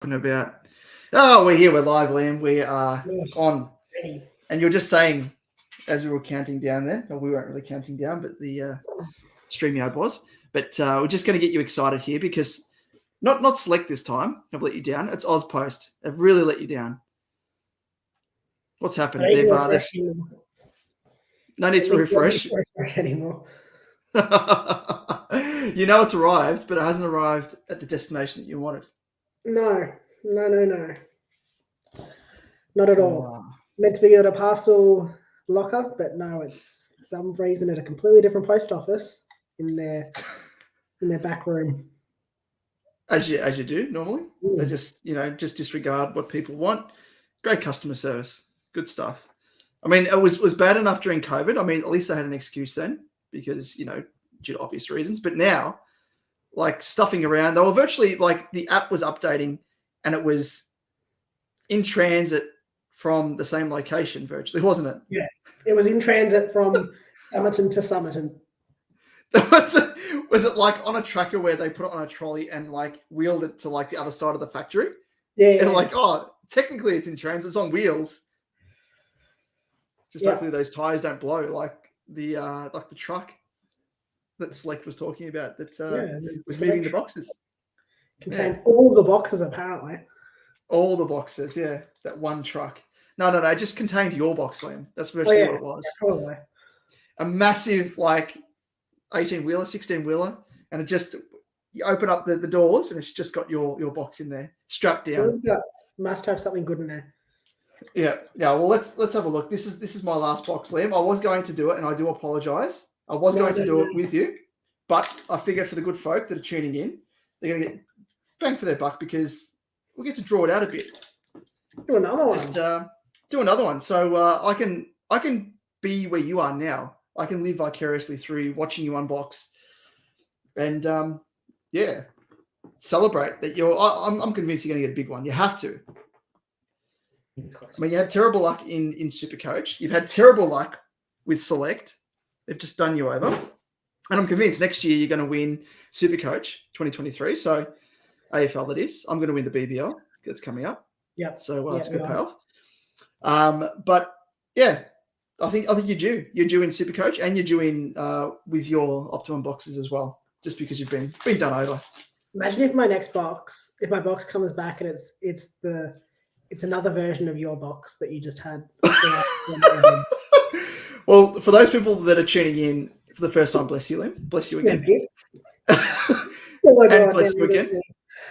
About. Oh, we're here. We're live, Liam. We are Yes, on. ready. And you're just saying, as we were counting down then, or we weren't really counting down, but the StreamYard was. But we're just going to get you excited here because not Select this time. I've let you down. It's Ozpost. They've really let you down. What's I happened? don't They've even refresh anymore. no need to refresh. Refresh anymore. You know it's arrived, but it hasn't arrived at the destination that you wanted. No. Not at all. Ah. Meant to be at a parcel locker, but no, it's some reason at a completely different post office in their back room. As you do normally. They Mm. just disregard what people want. Great customer service. Good stuff. I mean, it was bad enough during COVID. I mean, at least they had an excuse then because, due to obvious reasons. But now, like stuffing around, they were virtually like the app was updating and it was in transit from the same location virtually, wasn't it? Yeah. It was in transit from Somerton to Somerton. Was it like on a tracker where they put it on a trolley and like wheeled it to like the other side of the factory? Yeah. And like, oh, technically it's in transit, it's on wheels. Just hopefully those tires don't blow like the truck that Select was talking about that was moving the boxes. Contained all the boxes apparently. All the boxes, yeah. That one truck. No, it just contained your box, Liam. That's virtually what it was. Probably. A massive like 18-wheeler, 16-wheeler, and it just you open up the doors and it's just got your box in there, strapped down. Must have something good in there. Yeah. Well, let's have a look. This is my last box, Liam. I was going to do it, and I do apologise. I was going to do it with you, but I figure for the good folk that are tuning in, they're going to get bang for their buck because we get to draw it out a bit. Do another one. Just do another one. So I can be where you are now. I can live vicariously through watching you unbox, and celebrate that you're. I'm convinced you're going to get a big one. You have to. I mean, you had terrible luck in Supercoach. You've had terrible luck with Select. They've just done you over. And I'm convinced next year you're going to win Supercoach 2023. So AFL that is. I'm going to win the BBL. That's coming up. Yeah. So it's a good payoff. But yeah, I think you're due. You're due in Supercoach and you're due in with your Optimum boxes as well, just because you've been done over. Imagine if my box comes back and it's another version of your box that you just had. Well, for those people that are tuning in for the first time, bless you, Liam. Bless you again. And bless you again.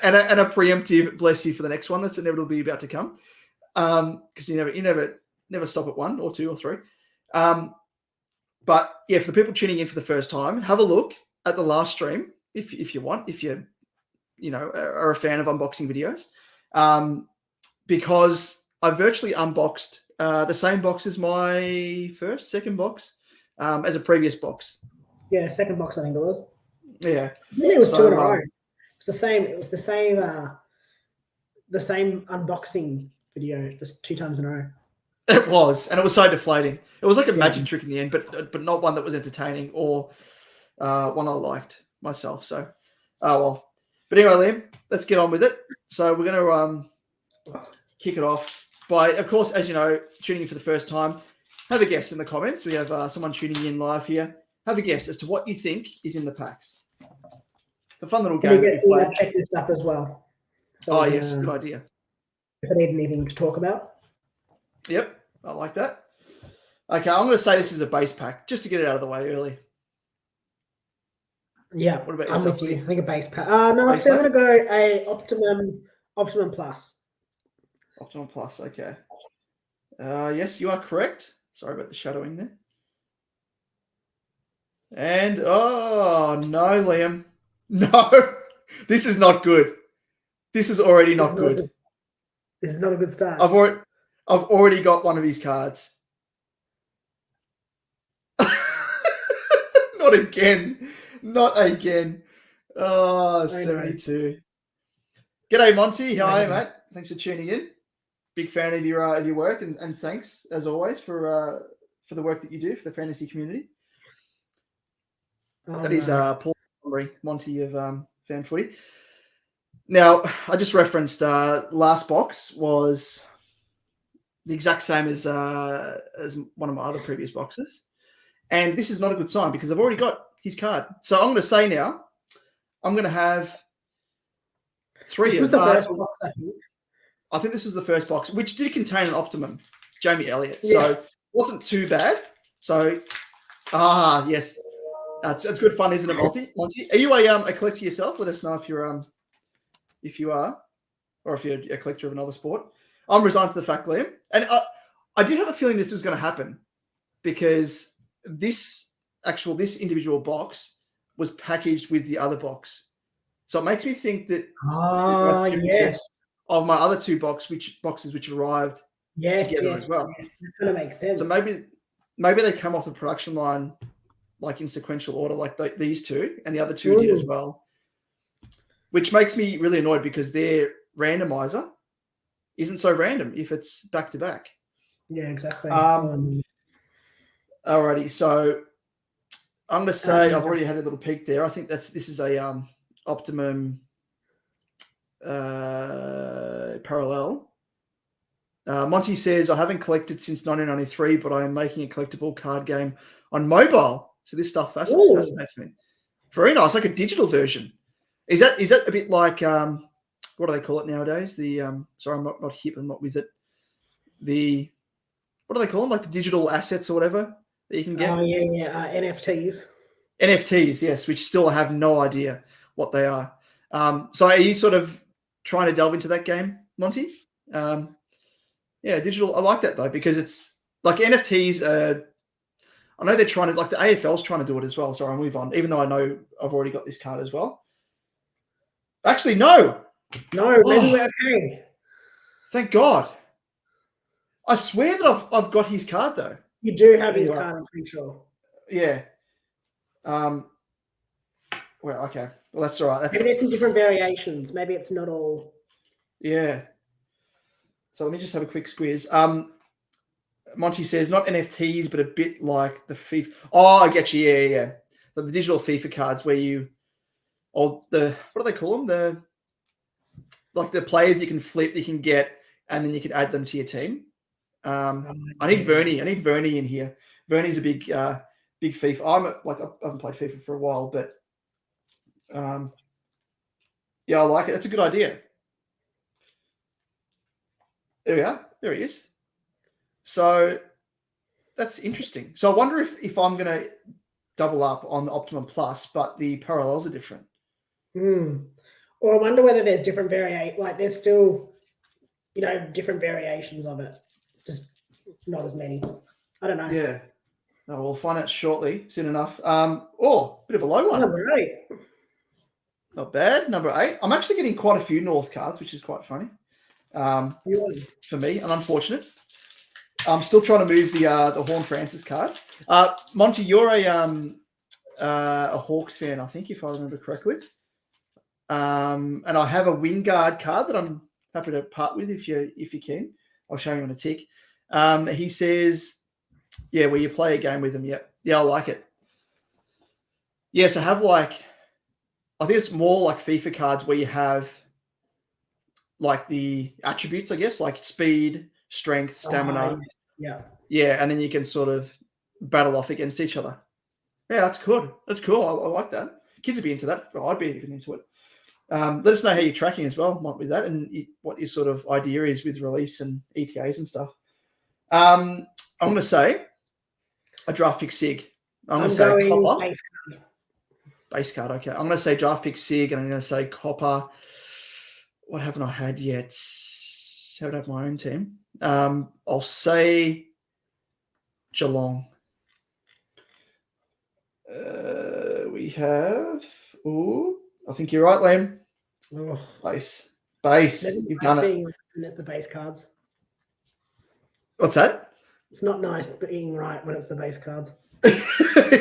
And a preemptive bless you for the next one that's inevitably about to come. Because you never stop at 1 or 2 or 3. But yeah, for the people tuning in for the first time, have a look at the last stream if you want, if you are a fan of unboxing videos. Because I virtually unboxed the same box as my second box, as a previous box. Yeah, second box I think it was. Yeah, it was 2 in a row. It's the same. It was the same unboxing video, just 2 times in a row. It was, and it was so deflating. It was like a magic trick in the end, but not one that was entertaining or one I liked myself. So, well. But anyway, Liam, let's get on with it. So we're going to kick it off by, of course, as you know, tuning in for the first time, have a guess in the comments. We have someone tuning in live here. Have a guess as to what you think is in the packs. It's a fun little game. We'll check this up as well. So, yes, good idea. If I need anything to talk about. Yep, I like that. Okay, I'm going to say this is a base pack, just to get it out of the way early. Yeah, what about yourself? I'm with you. I think a base pack. No, actually, I'm going to go a Optimum Plus. Optimum Plus, okay. Yes, you are correct. Sorry about the shadowing there. And, oh, no, Liam. No, this is not good. This is already not good. This is not a good start. I've already got one of his cards. Not again. Not again. Oh, 72. G'day, Monty. How are you, mate? Thanks for tuning in. Big fan of your work, and thanks, as always, for the work that you do for the fantasy community. That is Paul Monty of Fan Footy. Now, I just referenced last box was the exact same as one of my other previous boxes. And this is not a good sign because I've already got his card. So I'm going to say now, I'm going to have three This was of the first box, I think. I think this was the first box, which did contain an Optimum, Jamie Elliott. Yeah. So it wasn't too bad. So, yes. That's good fun, isn't it, Monty? Monty, are you a collector yourself? Let us know if you are, or if you're a collector of another sport. I'm resigned to the fact, Liam, and I did have a feeling this was going to happen because this individual box was packaged with the other box, so it makes me think that Yes, of my other two boxes which arrived together as well. Yes, that kind of makes sense. So maybe they come off the production line like in sequential order, like these two, and the other two did as well, which makes me really annoyed because their randomizer isn't so random if it's back to back. Yeah, exactly. Alrighty, so I'm going to say I've already had a little peek there. I think this is a Optimum parallel. Monty says, I haven't collected since 1993, but I am making a collectible card game on mobile. So this stuff fascinates me. Very nice, like a digital version. Is that a bit like what do they call it nowadays? The sorry, I'm not hip. I'm not with it. What do they call them? Like the digital assets or whatever that you can get. Oh yeah, NFTs. NFTs, yes, which still have no idea what they are. So are you sort of trying to delve into that game, Monty? Yeah, digital. I like that though because it's like NFTs. I know they're trying to, like the AFL's trying to do it as well. Sorry, I'll move on. Even though I know I've already got this card as well. Actually, no. No, maybe we're okay. Thank God. I swear that I've got his card though. You do have his card, I'm pretty sure. Yeah. Well, okay. Well, that's all right. Maybe there's some different variations. Maybe it's not all. Yeah. So let me just have a quick squeeze. Monty says not NFTs, but a bit like the FIFA. Oh, I get you. Yeah. So the digital FIFA cards where what do they call them? The players you can flip, you can get, and then you can add them to your team. I need Vernie. I need Vernie in here. Vernie's a big FIFA. I haven't played FIFA for a while, but yeah, I like it. That's a good idea. There we are. There he is. So that's interesting. So I wonder if I'm going to double up on the Optimum Plus, but the parallels are different. Or I wonder whether there's different there's still, different variations of it. Just not as many. I don't know. Yeah. No, we'll find out shortly, soon enough. Bit of a low one. Number 8. Not bad. Number 8. I'm actually getting quite a few North cards, which is quite funny. For me, and unfortunate. I'm still trying to move the Horn Francis card. Monty, you're a Hawks fan, I think, if I remember correctly. And I have a Wingard card that I'm happy to part with if you can. I'll show you on a tick. He says, yeah, where you play a game with them. Yeah, I like it. Yes, I have I think it's more like FIFA cards where you have like the attributes, I guess, like speed, strength, stamina. Yeah, and then you can sort of battle off against each other. Yeah, that's good. That's cool. I like that. Kids would be into that. I'd be even into it. Let us know how you're tracking as well, Mike, with that, and what your sort of idea is with release and ETAs and stuff. I'm going to say a draft pick SIG. I'm going to say Copper. Base card, okay. I'm going to say draft pick SIG, and I'm going to say Copper. What haven't I had yet? Haven't had my own team. I'll say Geelong. We have. I think you're right, Liam. Base. You've done it. And it's the base cards. What's that? It's not nice being right when it's the base cards.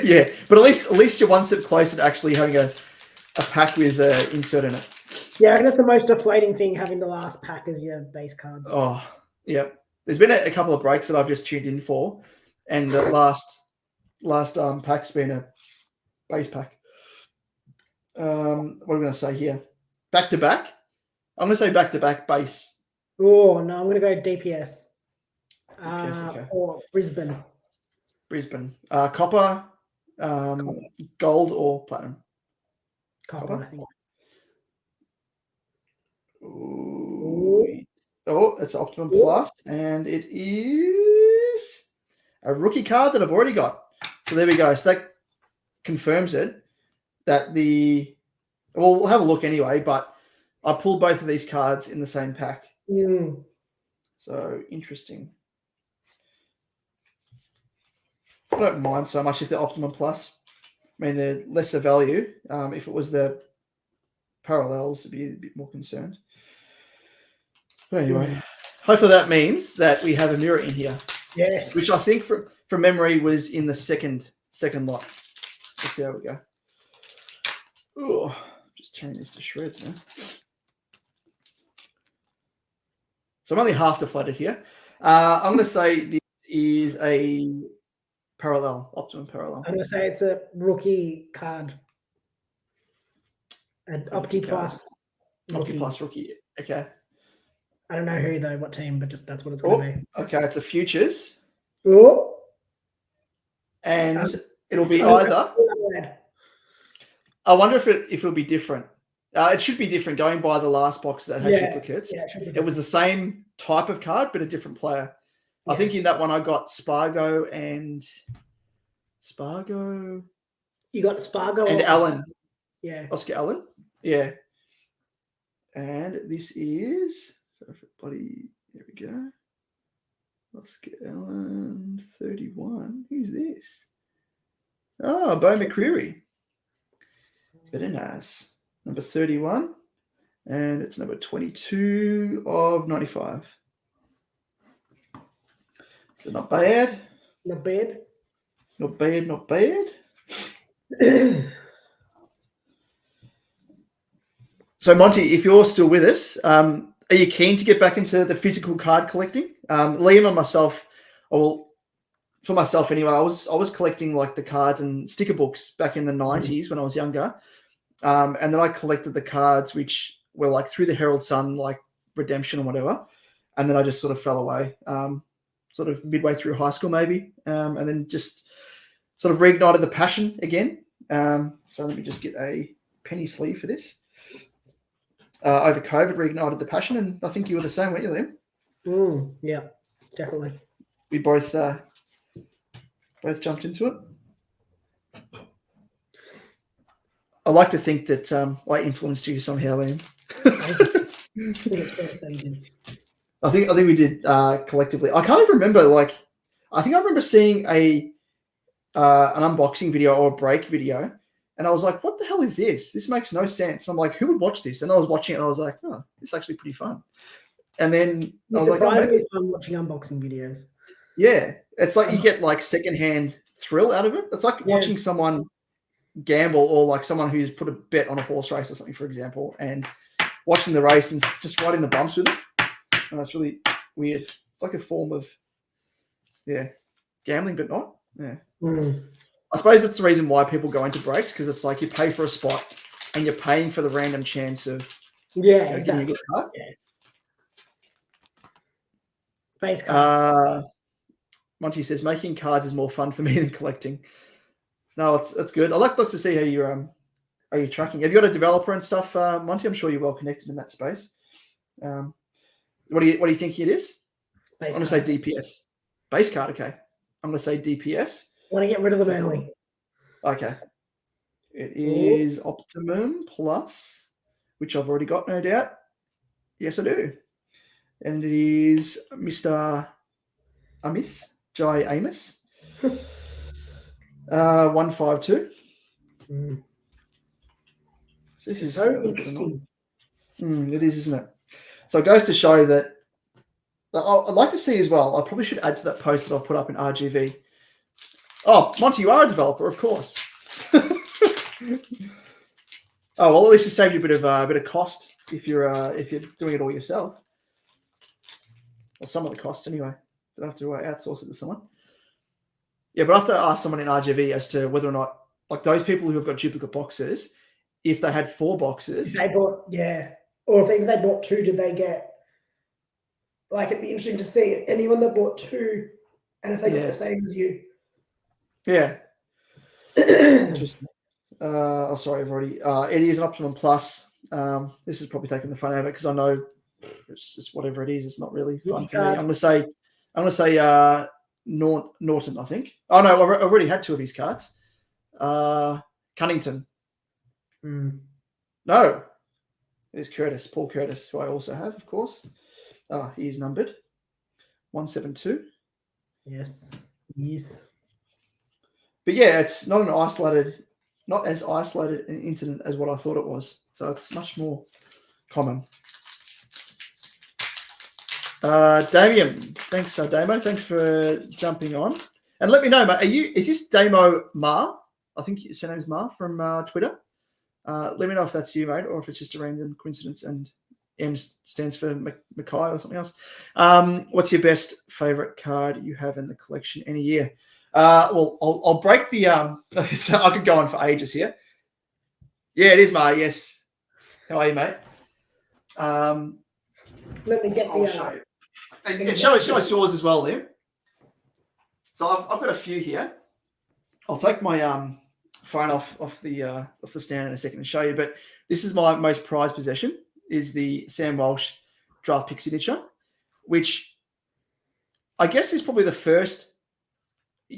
Yeah, but at least you're one step closer to actually having a pack with insert in it. Yeah, I think it's the most deflating thing having the last pack as your base cards. Oh, yeah. There's been a couple of breaks that I've just tuned in for, and the last pack's been a base pack. What are we going to say here? Back to back. I'm going to say back-to-back base. Oh, no, I'm going to go DPS. DPS, okay. Or Brisbane. Brisbane. Copper, gold, or platinum? Copper, I think. Ooh. Oh, it's Optimum Plus, and it is a rookie card that I've already got. So there we go. So that confirms it. That we'll have a look anyway, but I pulled both of these cards in the same pack. Mm. So interesting. I don't mind so much if they're Optimum Plus. I mean, they're lesser value. If it was the parallels, I'd be a bit more concerned. But anyway, hopefully that means that we have a mirror in here. Yes. Which I think from memory was in the second lot. Let's see how we go. Oh, just tearing this to shreds now. So I'm only half deflated here. I'm going to say this is a Optimum Parallel. I'm going to say it's a rookie card. An Opti Plus. Opti Plus rookie. Okay. I don't know who though, what team, but just that's what it's going to be. Okay, it's a Futures. Oh. And it'll be either. I wonder if it'll be different. It should be different going by the last box that had duplicates. Yeah, it was the same type of card, but a different player. Yeah. I think in that one I got Spargo. You got Spargo and Allen. Yeah. Oscar Allen. Yeah. And this is everybody. There we go. Oscar Allen 31. Who's this? Oh, Bo McCreary. Very nice. Number 31. And it's number 22 of 95. So not bad. Not bad. Not bad, not bad. So, Monty, if you're still with us, are you keen to get back into the physical card collecting? Liam and myself, for myself anyway, I was collecting like the cards and sticker books back in the 90s when I was younger. And then I collected the cards which were like through the Herald Sun, like Redemption or whatever. And then I just sort of fell away, sort of midway through high school maybe. And then just sort of reignited the passion again. So let me just get a penny sleeve for this. Over COVID, reignited the passion, and I think you were the same, weren't you, Liam? Yeah, definitely. We both jumped into it. I like to think that I influenced you somehow, Liam. I think we did collectively. I can't even remember. Like, I think I remember seeing an unboxing video or a break video. And I was like, what the hell is this? This makes no sense. I'm like, who would watch this? And I was watching it and I was like, oh, it's actually pretty fun. And then I was like, oh, maybe fun watching unboxing videos. Yeah. It's like you get like secondhand thrill out of it. It's like watching someone gamble or like someone who's put a bet on a horse race or something, for example, and watching the race and just riding the bumps with it. And that's really weird. It's like a form of, gambling, but not. Yeah. I suppose that's the reason why people go into breaks, because it's like you pay for a spot and you're paying for the random chance of exactly. getting a good card. Base card. Monty says making cards is more fun for me than collecting. No, it's good. I'd like to see how you're tracking. Have you got a developer and stuff, Monty? I'm sure you're well connected in that space. What do you think it is? Base I'm going to say DPS. Base card, okay. I'm going to say DPS. I want to get rid of them early. Okay. It is Optimum Plus, which I've already got, no doubt. Yes, I do. And it is Mr. Jai Amos. 152. So this is so interesting. It is, isn't it? So it goes to show that I'd like to see as well. I probably should add to that post that I've put up in RGV. Oh, Monty, you are a developer, of course. Oh well, at least you saved you a bit of cost if you're doing it all yourself, or some of the costs anyway. Don't have to outsource it to someone. Yeah, but I have to ask someone in RGV as to whether or not, like those people who have got duplicate boxes, if they had 4 boxes, they bought Or if they bought 2, did they get, like, it'd be interesting to see anyone that bought 2 and if they got the same as you. Yeah. Interesting. Sorry, I've already. It is an Optimum Plus. This is probably taking the fun out of it because I know it's just whatever it is. It's not really fun for me. I'm gonna say Norton. I think. Oh no, I've already had 2 of his cards. Cunnington. No, it's Curtis, Paul Curtis, who I also have, of course. He is numbered 172. Yes. But yeah, it's not as isolated an incident as what I thought it was. So it's much more common. Damien, thanks, Damo. Thanks for jumping on. And let me know, mate. Is this Damo Ma? I think your surname's Ma from Twitter. Let me know if that's you, mate, or if it's just a random coincidence and M stands for Mackay or something else. What's your best favorite card you have in the collection any year? Well, I'll break the. I could go on for ages here. Yeah, it is, Ma. Yes. How are you, mate? Let me get the. Show you. And show us yours as well, Liam. So I've got a few here. I'll take my phone off the stand in a second and show you. But this is my most prized possession. Is the Sam Walsh draft pick signature, which I guess is probably the first.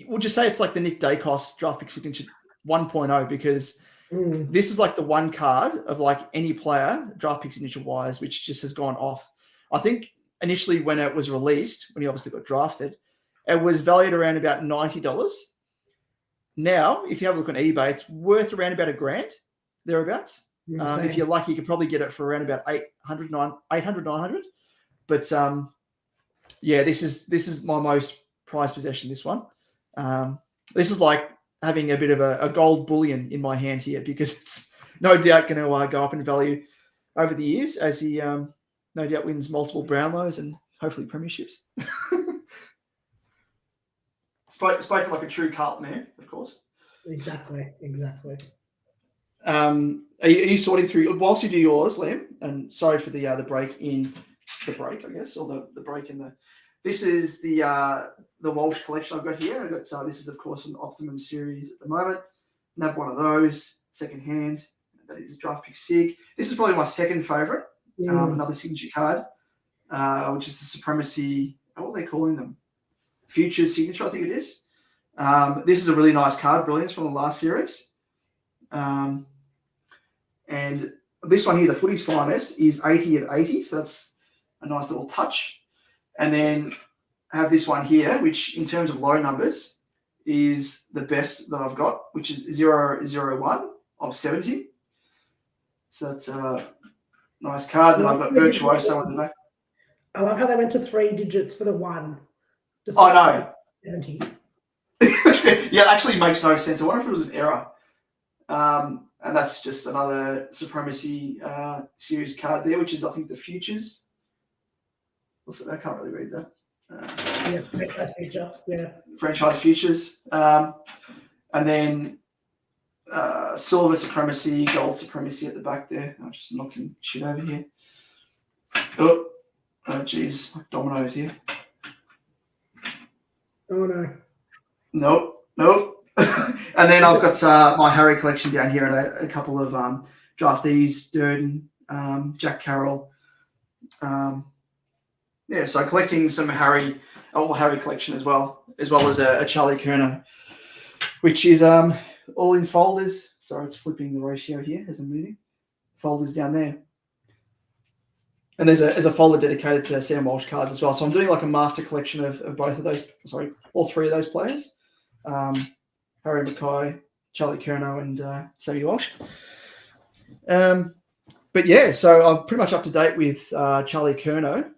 Would you say it's like the Nick Dacos draft pick signature 1.0 because this is like the one card of like any player draft pick signature wise, which just has gone off. I think initially when it was released, when he obviously got drafted, it was valued around about $90. Now, if you have a look on eBay, it's worth around about $1,000 thereabouts. If you're lucky, you could probably get it for around about 800, 900. But yeah, this is my most prized possession. This one, this is like having a bit of a gold bullion in my hand here because it's no doubt going to go up in value over the years as he no doubt wins multiple Brownlows and hopefully premierships. Spoken like a true Carlton man, of course. Exactly. Are you sorting through whilst you do yours, Liam? And sorry for the break in the break, I guess, or the break in the. This is the Walsh collection I've got here. I've got this is of course an Optimum series at the moment. Nab one of those second hand. That is a draft pick sig. This is probably my second favorite. Another signature card, which is the Supremacy. What are they calling them? Futures signature, I think it is. This is a really nice card, Brilliance from the last series. And this one here, the Footy's Finest, is 80 of 80. So that's a nice little touch. And then I have this one here, which in terms of low numbers is the best that I've got, which is 001 of 70. So that's a nice card. Then I've got Virtuoso in the back. I love how they went to 3 digits for the 1. I know. 70. Yeah, it actually makes no sense. I wonder if it was an error. And that's just another Supremacy series card there, which is, I think, the Futures. I can't really read that. Franchise Future. Yeah. Franchise Futures. And then Silver Supremacy, Gold Supremacy at the back there. I'm just knocking shit over here. Oh, geez. Like dominoes here. Oh, no. Nope. And then I've got my Harry collection down here and a couple of draftees, Durden, Jack Carroll. So collecting some Harry collection as well as a Charlie Kerner, which is all in folders. Sorry, it's flipping the ratio here as I'm moving. Folders down there. And there's a folder dedicated to Sam Walsh cards as well. So I'm doing like a master collection of both of those, all 3 of those players. Harry Mackay, Charlie Kerno, and Sammy Walsh. But yeah, so I'm pretty much up to date with Charlie Kerno.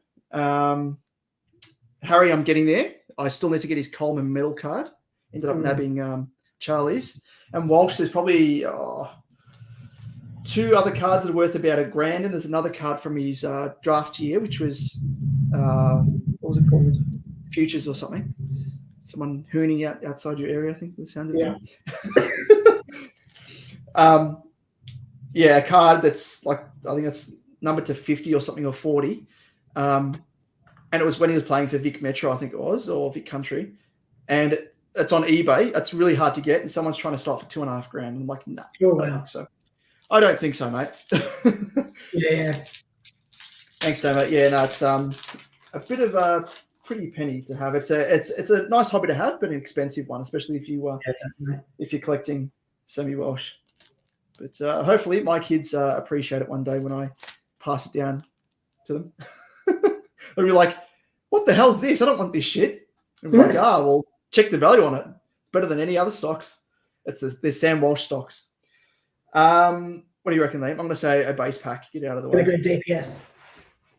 Harry, I'm getting there. I still need to get his Coleman medal card. Ended up nabbing Charlie's. And Walsh, there's probably 2 other cards that are worth about $1,000. And there's another card from his draft year, which was, what was it called? Futures or something. Someone hooning outside your area, I think that sounds Yeah. A card that's like, I think that's numbered to 50 or something, or 40. And it was when he was playing for Vic Metro, I think it was, or Vic Country. And it's on eBay. It's really hard to get, and someone's trying to sell it for $2,500. I'm like, nah, Oh, I don't wow. think so. I don't think so, mate. Yeah. Thanks, Damo. Yeah, no, it's a bit of a pretty penny to have. It's a nice hobby to have, but an expensive one, especially if you're collecting semi-Welsh. But hopefully my kids appreciate it one day when I pass it down to them. They'll be like, what the hell's this? I don't want this shit. And I'm like, well, check the value on it. It's better than any other stocks. They're Sam Walsh stocks. What do you reckon, Liam? I'm going to say a base pack. Get out of the way. I'm going to go DPS.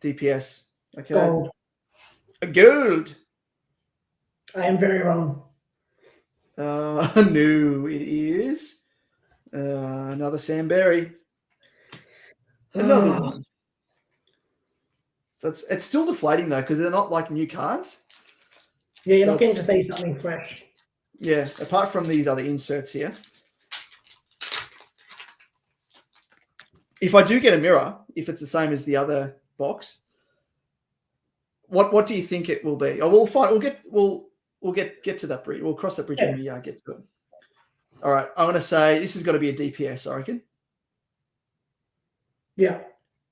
DPS. Okay. Gold. Gold. I am very wrong. No, it is another Sam Berry. Another one. So it's still deflating though, because they're not like new cards. Yeah, you're not getting to see something fresh. Yeah, apart from these other inserts here. If I do get a mirror, if it's the same as the other box, what do you think it will be? Oh, we'll find. We'll get to that bridge. We'll cross that bridge when we get to it. All right, I'm going to say this has got to be a DPS, I reckon. Yeah,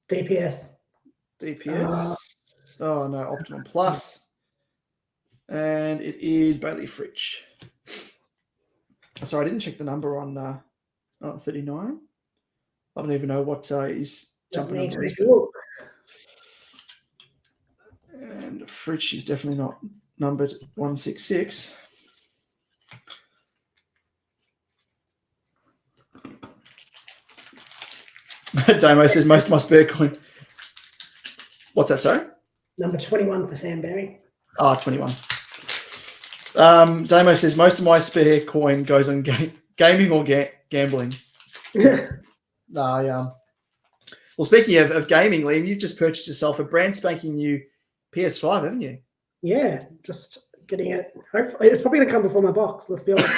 DPS. DPS. Oh no, Optimum Plus. And it is Bailey Fritsch. Sorry, I didn't check the number on 39. I don't even know what is jumping on this. And Fritsch is definitely not numbered 166. Damo says most of my spare coin. What's that, sorry? Number 21 for Sam Berry. 21. Damo says most of my spare coin goes on gaming or gambling. Well, speaking of gaming, Liam, you've just purchased yourself a brand spanking new PS5, haven't you? Yeah, just getting it. Hopefully, it's probably going to come before my box, let's be honest.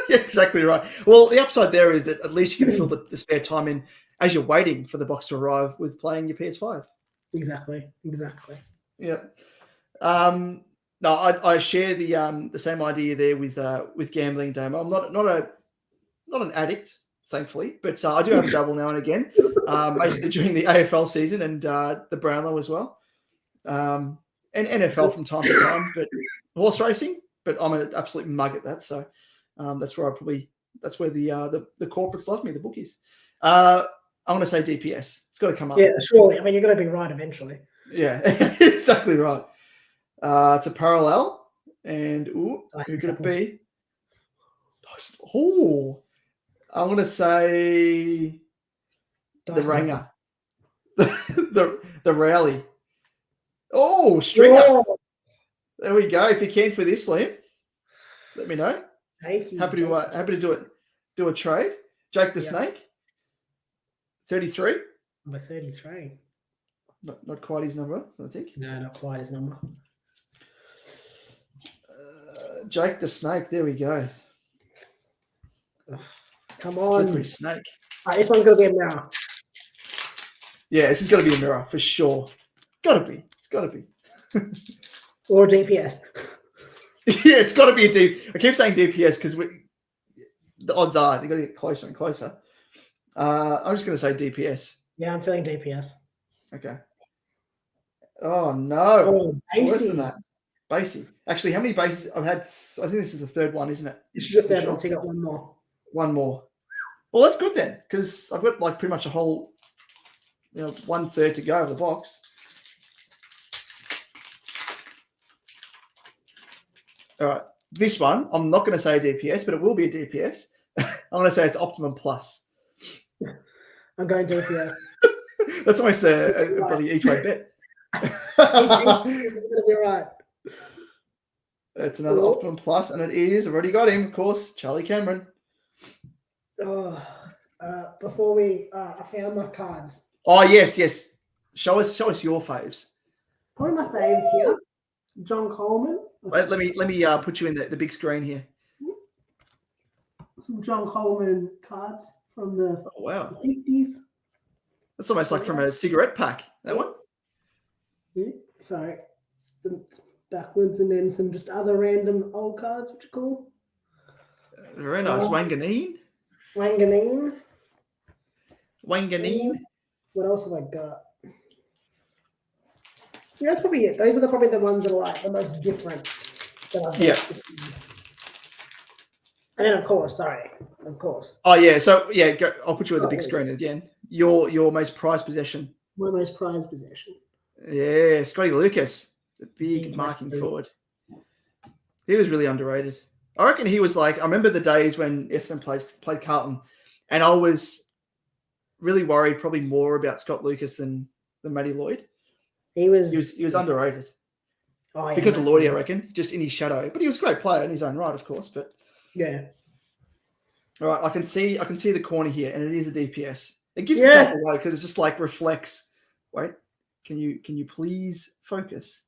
Yeah, exactly right. Well, the upside there is that at least you can fill the spare time in as you're waiting for the box to arrive with playing your PS5. Exactly. Yeah. No, I share the same idea there with gambling, Damo. I'm not an addict, thankfully, but I do have a double now and again, mostly during the AFL season and the Brownlow as well, and NFL from time to time, but horse racing. But I'm an absolute mug at that, so that's where the corporates love me, the bookies. I want to say DPS. It's got to come up. Yeah, surely. I mean, you're going to be right eventually. Yeah, exactly right. It's a parallel, and who could it be? Oh, I'm going to say the Ranger, the Rowley. Oh, Stringer. Yeah. There we go. If you can for this, Liam, let me know. Thank you. Happy to do a trade. Jake the Snake. 33. Number 33. Not quite his number, I think. No, not quite his number. Jake the Snake. There we go. Come on. Slippery snake. This one's going to be a mirror. Yeah, this is going to be a mirror for sure. Got to be. It's got to be. Or a DPS. Yeah, it's got to be a D. I keep saying DPS because the odds are they're going to get closer and closer. I'm just going to say DPS. Yeah, I'm feeling DPS. Okay. Oh, no. Oh, worse than that. Basey. Actually, how many bases I've had? I think this is the third one, isn't it? This is the third one, so you got one more. One more. Well, that's good then, because I've got like pretty much a whole, 1/3 to go of the box. All right. This one, I'm not going to say a DPS, but it will be a DPS. I'm going to say it's Optimum Plus. I'm going DPS. That's almost a bloody each way bet. You're going to be right. It's another Optimum Plus, and it is, I've already got him, of course, Charlie Cameron. Before I found my cards. Oh, yes. Show us your faves. Probably my faves here. John Coleman. Wait, let me put you in the big screen here. Some John Coleman cards from the 50s. That's almost like from a cigarette pack. That one. Yeah. Sorry. Backwards, and then some just other random old cards, which are cool. Very nice. Wanganeen. Wanganeen. Wanganeen. What else have I got? Yeah, that's probably it. Those are probably the ones that are like the most different that I've got. And then, of course. Oh yeah. So yeah, I'll put you at the big screen again. Your most prized possession. My most prized possession. Yeah, Scotty Lucas, the big marking forward. He was really underrated. I reckon he was like, I remember the days when Essendon played Carlton, and I was really worried, probably more about Scott Lucas than Matty Lloyd. He was underrated. Oh, yeah, because of Lloyd, I reckon, just in his shadow. But he was a great player in his own right, of course. But yeah. All right, I can see the corner here, and it is a DPS. It gives itself away because it just like reflects. Wait, can you please focus?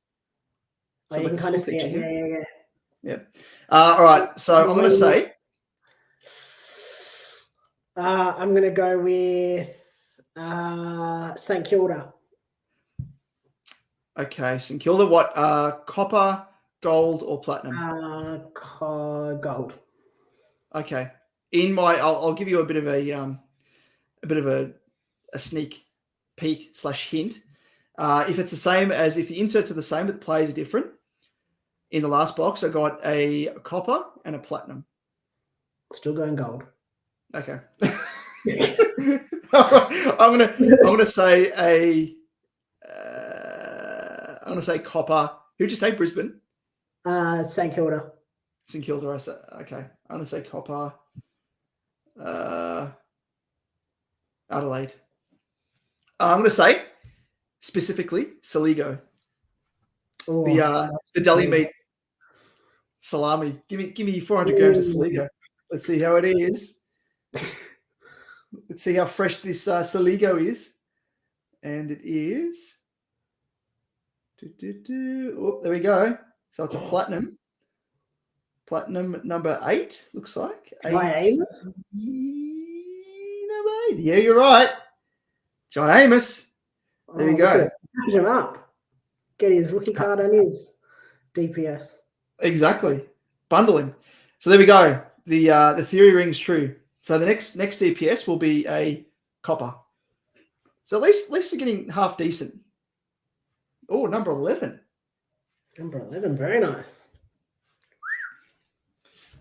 So you can kind of see it. Yeah. All right, so I'm going to say. I'm going to go with St Kilda. Okay, St Kilda. What? Copper, gold, or platinum? Gold. Okay. I'll give you a bit of a sneak peek / hint. If it's the same as if the inserts are the same but the players are different, in the last box I got a copper and a platinum. Still going gold. Okay. I'm gonna say I'm gonna say copper. Who'd you say? Brisbane? St Kilda. St Kilda. I said okay. I'm gonna say copper. Adelaide. I'm gonna say specifically Saligo. Oh, the deli meat salami. Give me 400 grams of Saligo. Let's see how it is. Let's see how fresh this Saligo is. And it is. Oh, there we go. So it's a platinum. Platinum number 8, looks like. Jai Amos? Number 8. Yeah, you're right. Jai Amos. There you go. Package him up. Get his rookie card and his DPS. Exactly. Bundle him. So there we go. The theory rings true. So the next DPS will be a copper. So at least they're getting half decent. Oh, number 11. Number 11, very nice.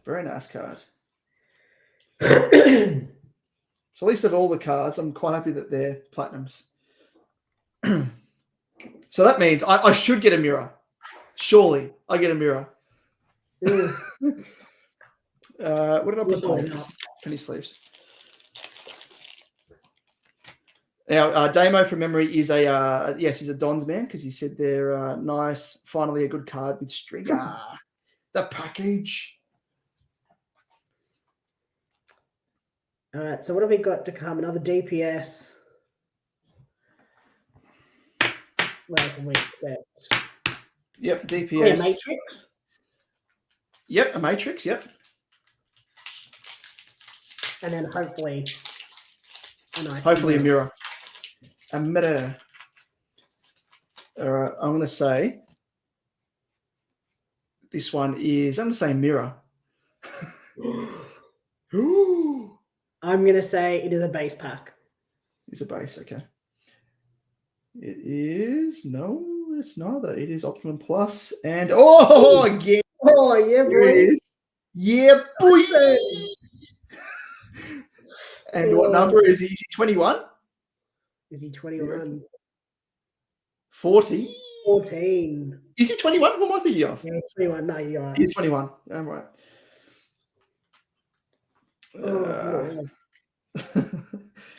Very nice card. So at least of all the cards, I'm quite happy that they're platinums. So that means I should get a mirror. Surely I get a mirror. What did I put? Penny sleeves. Now, Damo from memory is he's a Dons man because he said they're nice. Finally, a good card with Stringer. The package. All right, so what have we got to come? Another DPS. What else can we expect? Yep, DPS. Oh, a Matrix? Yep, a Matrix, yep. And then hopefully a mirror. A mirror. All right, I'm going to say this one is, I'm going to say mirror. I'm going to say it is a base pack. It's a base, okay. It is, no, it's neither. It is Optimum Plus and, again. Oh, yeah, boy. Here it is. Yeah, boy. And what number is he? Is he 21? Is he 21? 40? 14. Is he 21? Who am I thinking of? Yeah, he's 21. No, you're right. He's 21. I'm right.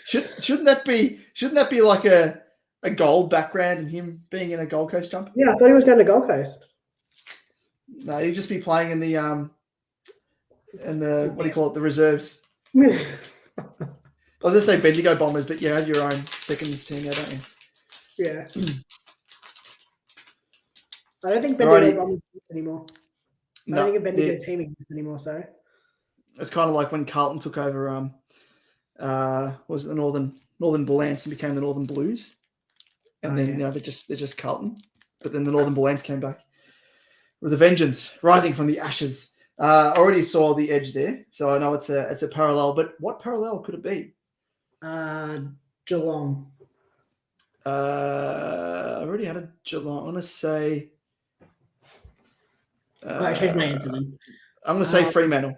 Shouldn't that be like a gold background and him being in a Gold Coast jumper? Yeah, I thought he was going to Gold Coast. No, he'd just be playing in the what do you call it? The reserves. I was going to say Bendigo Bombers, but you had your own seconds team there, don't you? Yeah. I don't think Bendigo Bombers exist anymore. I don't think a Bendigo team exists anymore, so. It's kind of like when Carlton took over was it the Northern Bull Ants and became the Northern Blues, and then they're just Carlton. But then the Northern Bull Ants came back with a vengeance, rising from the ashes. Already saw the edge there, so I know it's a parallel. But what parallel could it be? Geelong. I already had a Geelong. I'm going to say. I changed my answer then. I'm going to say Fremantle.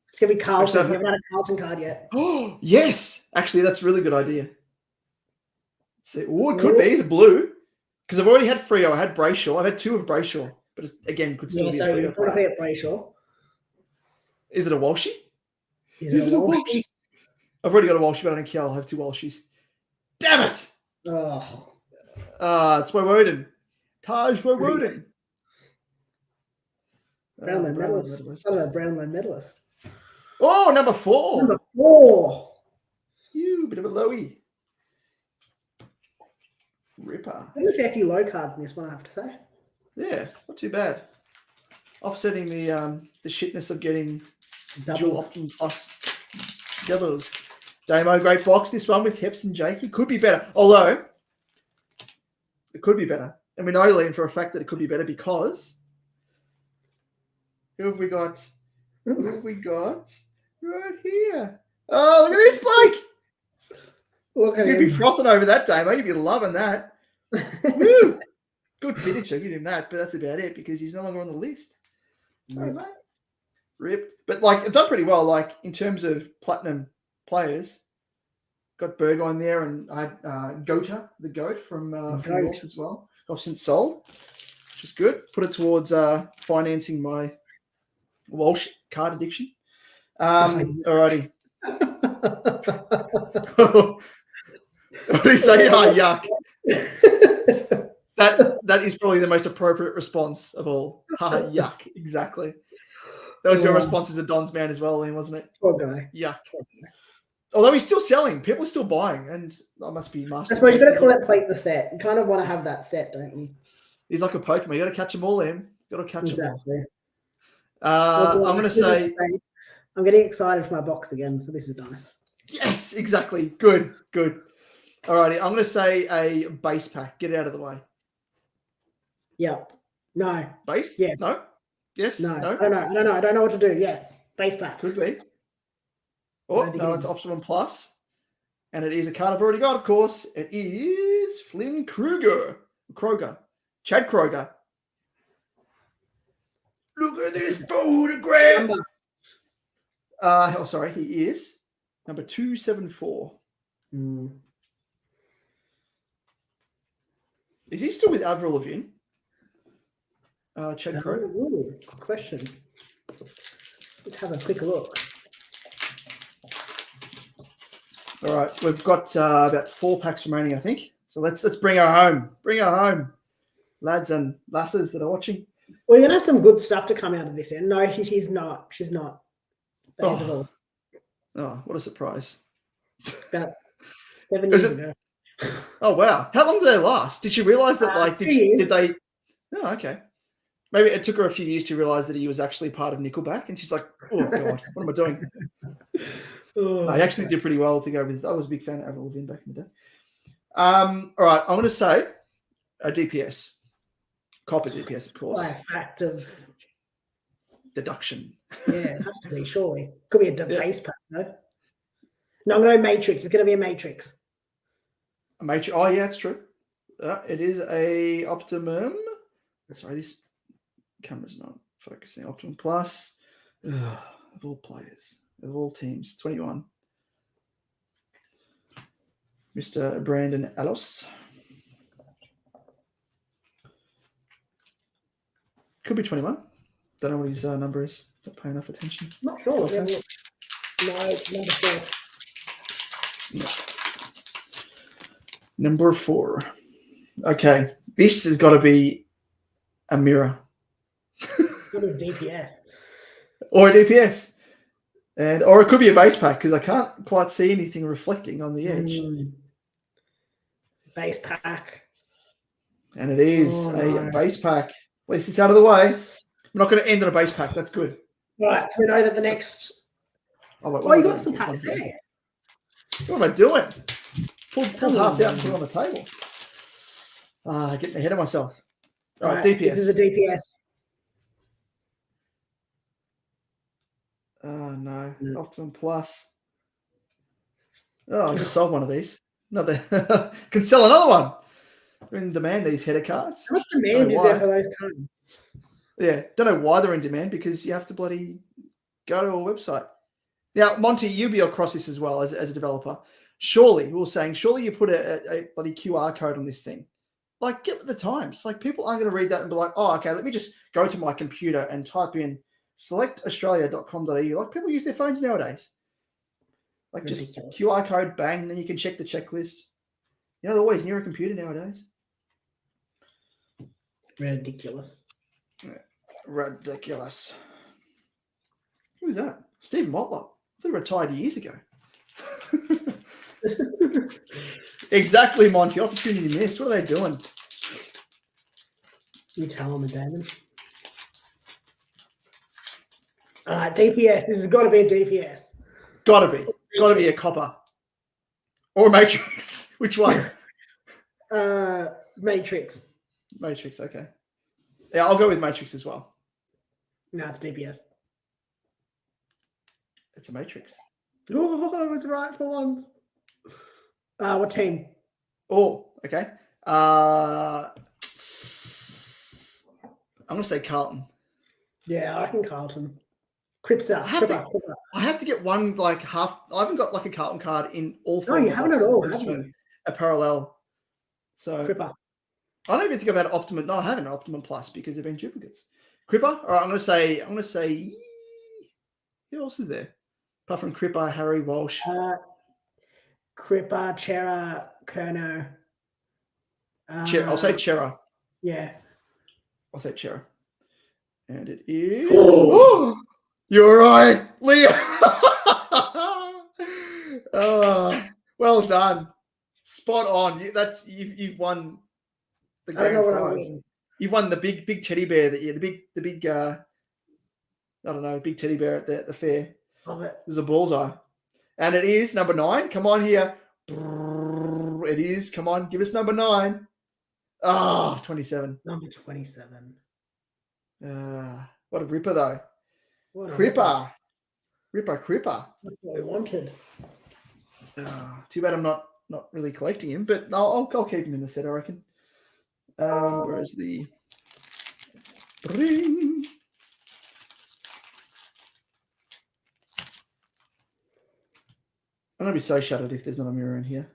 It's going to be Carlton. You haven't had a Carlton card yet. Oh, yes. Actually, that's a really good idea. Oh, it could be. It's a blue. Because I've already had Freo. I had Brayshaw. I've had 2 of Brayshaw. But again, could still be a Freo player. Probably at Brayshaw. Is it a Walshy? Is it a Walshy? I've already got a Walshy, but I don't care. I'll have 2 Walshies. Damn it! Oh. It's Woden. Taj Woden. Brownlow medalist. Brownlow medalist. Oh, number 4. Number 4. You bit of a lowy. Ripper. There's a fair few low cards in this one, I have to say. Yeah, not too bad. Offsetting the shitness of getting dual Optimum plus doubles. Damo, great box. This one with Heps and Jakey could be better. Although it could be better, and we know, Liam, for a fact that it could be better because who have we got? Who have we got right here? Oh, look at this, Blake! Look at You'd be frothing over that, Damo. You'd be loving that. Woo! Good signature, give him that, but that's about it because he's no longer on the list. Sorry, mate. Ripped. But like I've done pretty well, like in terms of platinum players. Got Burgoyne there, and I had Gota, the goat from North as well. I've since sold, which is good. Put it towards financing my Walsh card addiction. Alrighty. What do you say? Oh, yuck. That is probably the most appropriate response of all. Yuck. Exactly. That was your response as a Don's man as well, Liam, wasn't it? Poor guy. Yuck. Although he's still selling. People are still buying, and I must be master. I suppose you've got to collect the set. You kind of want to have that set, don't you? He's like a Pokemon. You got to catch them all, Liam. You got to catch them all. I'm going to say... I'm getting excited for my box again, so this is nice. Yes, exactly. Good. Alrighty, I'm going to say a base pack. Get it out of the way. Yeah. No. Base? Yes. No? Yes? No. No? I don't know what to do. Yes. Base pack. Could be. Oh, no, it's Optimum Plus. And it is a card I've already got, of course. It is Flynn Kroger. Chad Kroger. Look at this photograph. He is number 274. Is he still with Avril Lavigne? Chad Kroger. Good question. Let's have a quick look. All right, we've got about 4 packs remaining, I think. So let's bring her home. Bring her home, lads and lasses that are watching. We're gonna have some good stuff to come out of this end. No, she's not. She's not. Oh, what a surprise! About 7 years ago. Oh wow! How long did they last? Did she realize that? Like, did they? Oh, okay. Maybe it took her a few years to realize that he was actually part of Nickelback, and she's like, "Oh God, what am I doing?" No, he actually did pretty well to go with. I was a big fan of Avril Lavigne back in the day. All right, I'm going to say a DPS, copper DPS, of course. By fact of deduction. Yeah, it has to be, surely. Could be a base pack, though. No, I'm going to Matrix. It's going to be a Matrix. A Matrix. Oh, yeah, it's true. It is a Optimum. Sorry, this camera's not focusing. Optimum Plus. Of all players, of all teams, 21. Mr. Brandon Allos. Could be 21. Don't know what his number is. Not paying enough attention. Not sure. No, number 4. No. Number 4. Okay. This has got to be a mirror. Or a DPS. Or a DPS. Or it could be a base pack because I can't quite see anything reflecting on the edge. Base pack. And it is base pack. At least it's out of the way. I'm not going to end on a base pack. That's good. Right. So we know that the next... Oh, you got some packs there. What am I doing? Pull Come half on, out and put it on the table. Getting ahead of myself. All right, Right, DPS. this is a DPS. Oh, no. No. Optimum Plus. Oh, I just sold one of these. Another. Can sell another one. They're in demand, these header cards. How much demand is there for those cards? Yeah, don't know why they're in demand, because you have to bloody go to a website. Now, Monty, you'll be across this as well as a developer. Surely, we were saying, surely you put a bloody QR code on this thing. Like, get with the times. Like, people aren't going to read that and be like, oh, okay, let me just go to my computer and type in selectaustralia.com.au. Like, people use their phones nowadays. Like, just QR code, bang, then you can check the checklist. You're not always near a computer nowadays. Ridiculous. Ridiculous. Who was that? Steve Motlop. I thought he retired years ago. Exactly, Monty. Opportunity missed. What are they doing? You tell them, Damon. All right, DPS. This has got to be a DPS. Gotta be a copper. Or a matrix. Which one? Matrix. Matrix, okay. Yeah, I'll go with matrix as well. No, it's DPS. It's a matrix. Oh, I was right for once. What team? Oh, okay. I'm gonna say Carlton. Yeah, I reckon Carlton. Cripsa. I have to get one like half. I haven't got like a Carlton card in all four. No, you haven't at all, have you? A parallel. So Cripper. I don't even think I've had Optimum. No, I haven't Optimum Plus because they've been duplicates. Cripper. All right, I'm gonna say. Who else is there? Apart from Cripper, Harry Walsh. Cripper, Chera, Kerno. I'll say Chera. Yeah. I'll say Chera. And it is. Oh, you're right, Leo. Well done. Spot on. You've won the grand prize. You've won the big teddy bear the big I don't know, big teddy bear at the fair. Love it. There's a bullseye. And it is number 9. Come on here. It is. Come on, give us number 9. 27. Number 27. What a ripper though. Cripper. Cripper. That's what we wanted. Too bad I'm not really collecting him, but I'll keep him in the set, I reckon. Where's the ring? I'm gonna be so shuttered if there's not a mirror in here.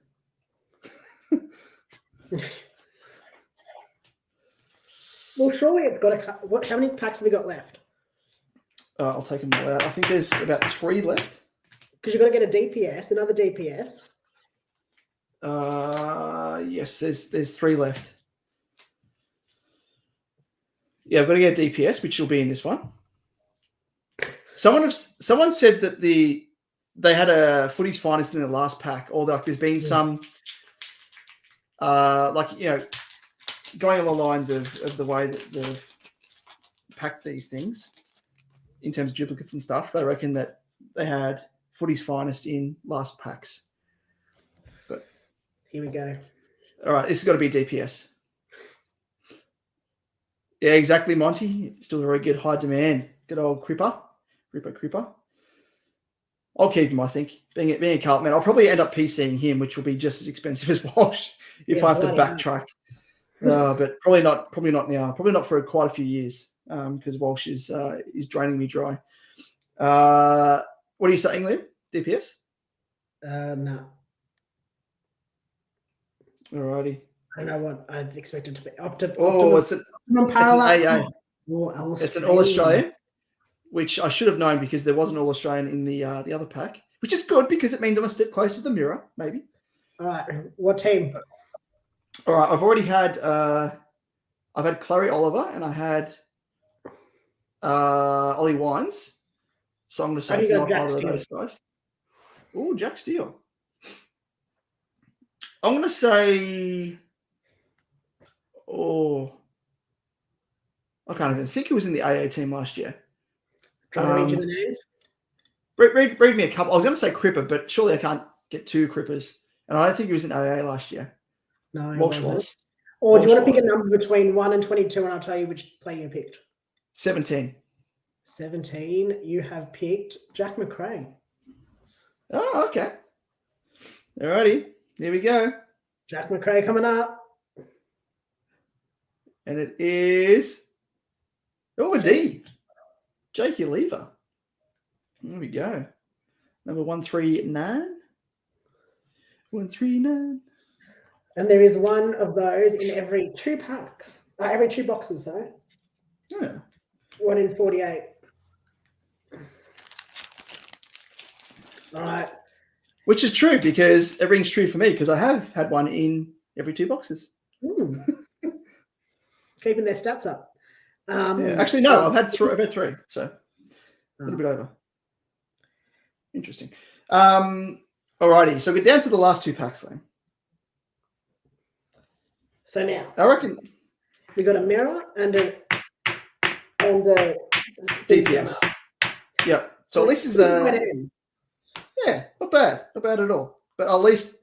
Well, surely it's got a. How many packs have we got left? I'll take them all out. I think there's about 3 left. Because you've got to get a DPS, another DPS. Yes, there's 3 left. Yeah, I've got to get a DPS, which will be in this one. Someone said that they had a Footy's Finest in the last pack, or like there's been some going on the lines of the way that they've packed these things in terms of duplicates and stuff. They reckon that they had Footy's Finest in last packs. But here we go. All right, this has got to be DPS. Yeah, exactly, Monty. Still very good, high demand. Good old Cripper. I'll keep him, I think. Being a Carlton man, I'll probably end up PCing him, which will be just as expensive as Walsh if I have to backtrack. But probably not now. Probably not for quite a few years because Walsh is draining me dry. What are you saying, Liam? DPS? No. Alrighty. I don't know what I expected to be. It's an AA. It's an All Australian, which I should have known because there was an All Australian in the other pack, which is good because it means I'm a step closer to the mirror, maybe. All right. What team? All right. I've already had I've had Clary Oliver and I had Ollie Wines. So I'm going to say it's not either of those guys. Oh, Jack Steele. I'm going to say, I can't even think he was in the AA team last year. Trying to read you the names? Read me a couple. I was going to say Cripper, but surely I can't get 2 Crippers. And I don't think he was in AA last year. No, he Walsh wasn't. was. Or do you Walsh want to pick a was. number between 1 and 22, and I'll tell you which player you picked? 17. 17. You have picked Jack McRae. Oh, okay. Alrighty. Here we go. Jack McRae coming up. And it is a D. Jakey Lever. There we go. Number 139. 139. And there is one of those in every 2 packs. Every 2 boxes, sorry. Yeah. 1 in 48. All right. Which is true because it rings true for me because I have had one in every 2 boxes. Keeping their stats up. Yeah. Actually, no, I've had 3. So a little bit over. Interesting. Alrighty. So we're down to the last 2 packs then. So now I reckon we got a mirror and a DPS. Yep. So at least is yeah, not bad at all. But at least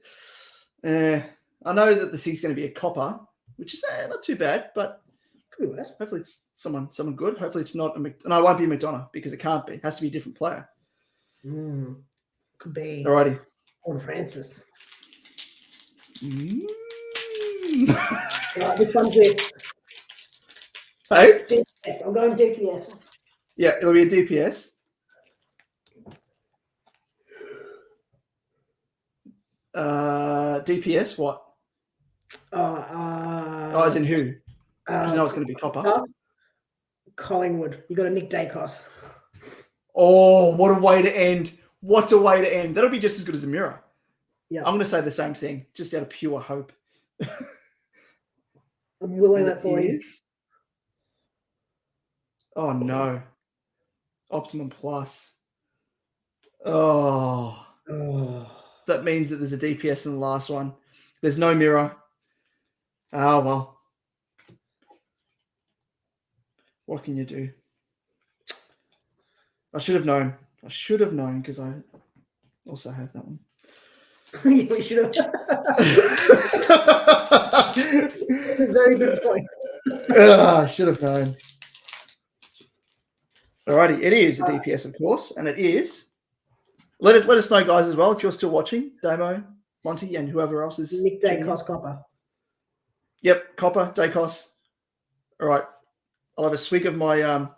I know that the Sig's going to be a copper, which is not too bad. But hopefully it's someone good. Hopefully it's not and it won't be a McDonough because it can't be. It has to be a different player. Could be. Alrighty. Or Francis. Right, which one's this? Hey? DPS. I'm going DPS. Yeah, it'll be a DPS. DPS what? As in who? Because now it's going to be copper. Collingwood. You got a Nick Dacos. Oh, what a way to end. What a way to end. That'll be just as good as a mirror. Yeah. I'm going to say the same thing, just out of pure hope. I'm willing that for you. Oh, no. Optimum Plus. Oh. That means that there's a DPS in the last one. There's no mirror. Oh, well. What can you do? I should have known. Because I also have that one. We should have. That's a very good point. I should have known. Alrighty, it is a DPS, of course, and it is. Let us know, guys, as well if you're still watching. Damo, Monty, and whoever else is. Nick Dacos Copper. Yep, Copper, Dacos. All right, I'll have a swig of my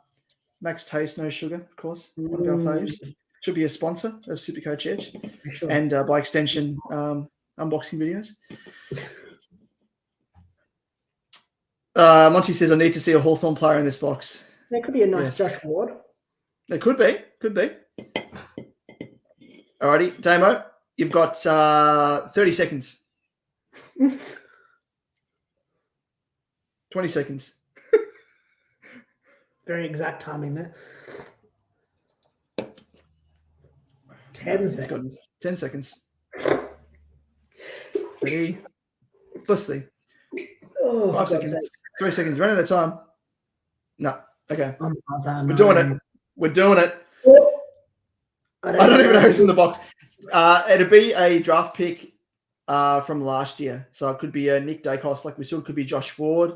Max Taste, no sugar, of course. One of our faves. Should be a sponsor of Supercoach Edge, Sure. and by extension, unboxing videos. Monty says, I need to see a Hawthorn player in this box. That could be a nice Josh Ward. It could be. Alrighty, Damo, you've got 30 seconds. 20 seconds. Very exact timing there. 10 seconds. 10 seconds. Ready? Bless thee. 5 seconds. 3 seconds. Run out of time. No. Okay. We're doing it. I don't even know who's in the box. It'll be a draft pick from last year. So it could be a Nick Dacos, like we said. It could be Josh Ward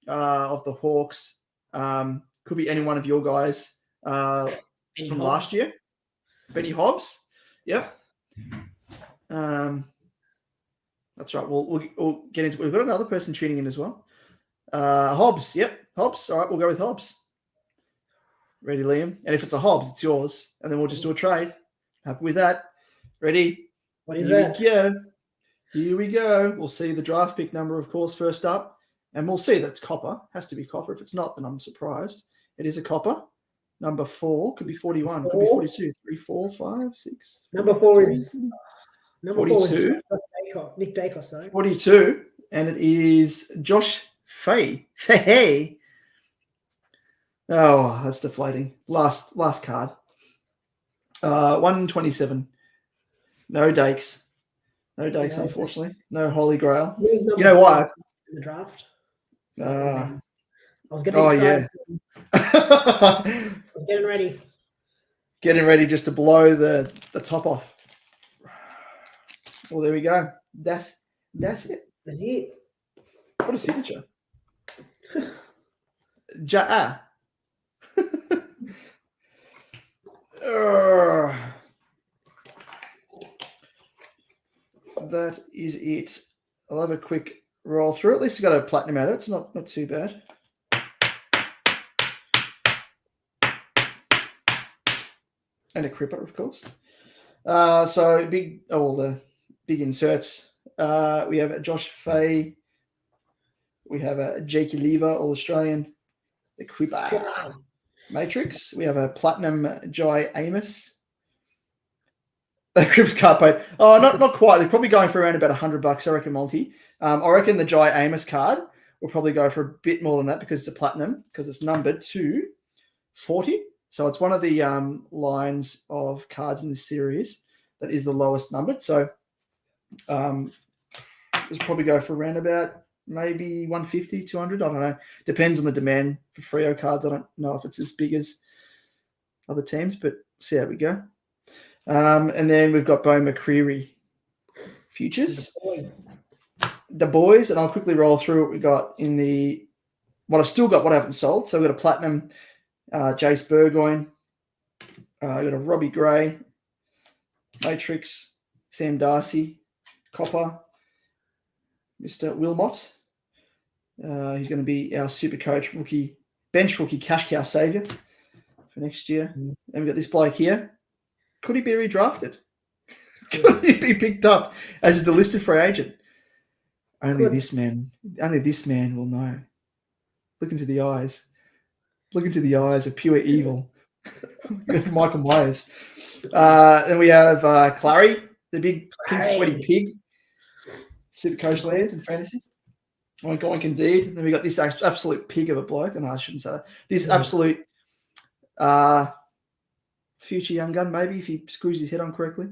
of the Hawks. Could be any one of your guys from last year. Benny Hobbs. Yep. That's right. We'll get into it. We've got another person tuning in as well. Hobbs. Yep. Hobbs. All right. We'll go with Hobbs. Ready, Liam? And if it's a Hobbs, it's yours. And then we'll just do a trade. Happy with that. Ready? What is that? Here we go. We'll see the draft pick number, of course, first up. And we'll see that it's copper. Has to be copper. If it's not, then I'm surprised. It is a copper. Number 4. Could be 41. Could be 42. 3, 4, 5, 6. Number 4 is... Number 42. 4 is Nick Dacos, sorry. 42. And it is Josh Fahey. Oh, that's deflating. Last card. 127. No Dakes. Unfortunately. No Holy Grail. You know why? In the draft. I was getting excited. Yeah. I was getting ready. Getting ready just to blow the top off. Well, there we go. That's it. That's it. What a signature. Ja. That is it. I'll have a quick roll through. At least I got a platinum out of it. It's not too bad. And a cripper, of course. So the big inserts. We have Josh Fay. We have a Jake Lever, All Australian. The Cripper Matrix. We have a platinum Jai Amos. The Crips card paid. Oh, not quite. They're probably going for around about $100, I reckon, Monty. I reckon the Jai Amos card will probably go for a bit more than that because it's a platinum, because it's numbered to 40. So it's one of the lines of cards in this series that is the lowest numbered. So it's probably go for around about maybe 150, 200. I don't know. Depends on the demand for Freo cards. I don't know if it's as big as other teams, but see how we go. And then we've got Bo McCreary futures. The boys, and I'll quickly roll through what we got in what I've still got, what I haven't sold. So we've got a platinum Jace Burgoyne. I've got a Robbie Gray, Matrix, Sam Darcy, Copper, Mr. Wilmot. He's going to be our super coach bench rookie cash cow savior for next year. And we've got this bloke here. Could he be redrafted? Could he be picked up as a delisted free agent? Only this man will know. Look into the eyes. Look into the eyes of pure evil. Michael Myers. Then we have Clary, the big pink sweaty pig. Super coach land in fantasy. Oink oink indeed. And then we got this absolute pig of a bloke. And I shouldn't say that. This absolute future young gun, maybe, if he screws his head on correctly.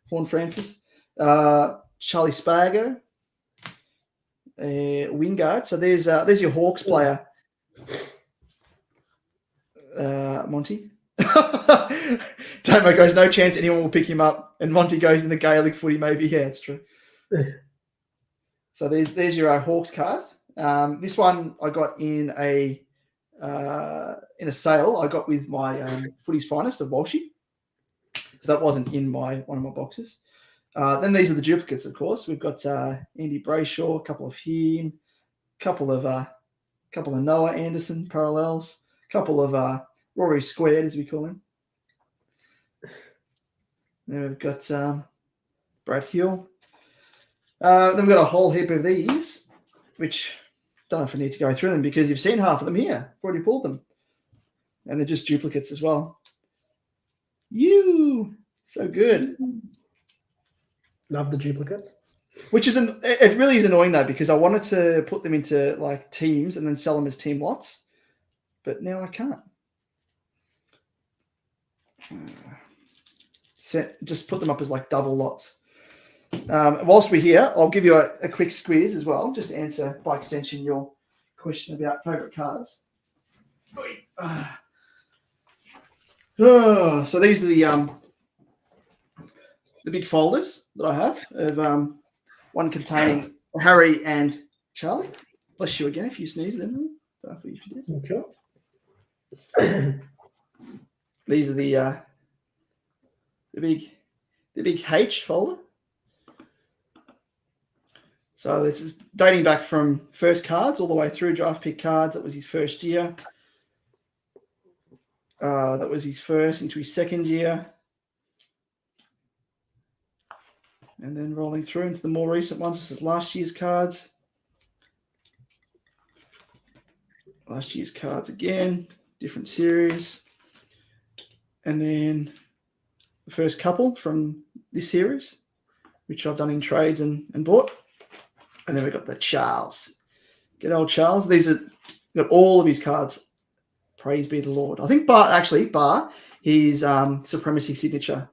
Horn Francis. Charlie Spargo. Wingard. So there's your Hawks player, Monty. Tomo goes, no chance anyone will pick him up. And Monty goes in the Gaelic footy, maybe. Yeah, it's true. So there's your Hawks card. This one I got in a sale. I got with my Footy's Finest of Walshy. So that wasn't in one of my boxes. Then these are the duplicates, of course. We've got Andy Brayshaw, a couple of him, couple of Noah Anderson parallels, couple of Rory Squared, as we call him. Then we've got Brad Hill. Then we've got a whole heap of these, which I don't know if I need to go through them because you've seen half of them here. I've already pulled them. And they're just duplicates as well. So good. Love the duplicates. Which is it really is annoying though, because I wanted to put them into like teams and then sell them as team lots, but now I can't. Just put them up as like double lots. Whilst we're here, I'll give you a quick squeeze as well, just to answer by extension your question about favourite cards. So these are the big folders that I have of one containing Harry and Charlie. Bless you again if you sneeze then. Don't know if you did. Okay. These are the big H folder. So this is dating back from first cards all the way through draft pick cards. That was his first year. That was his first into his second year. And then rolling through into the more recent ones. This is last year's cards. Last year's cards again, different series. And then the first couple from this series, which I've done in trades and bought. And then we've got the Charles. Good old Charles. These are got all of his cards. Praise be the Lord. I think bar his supremacy signature.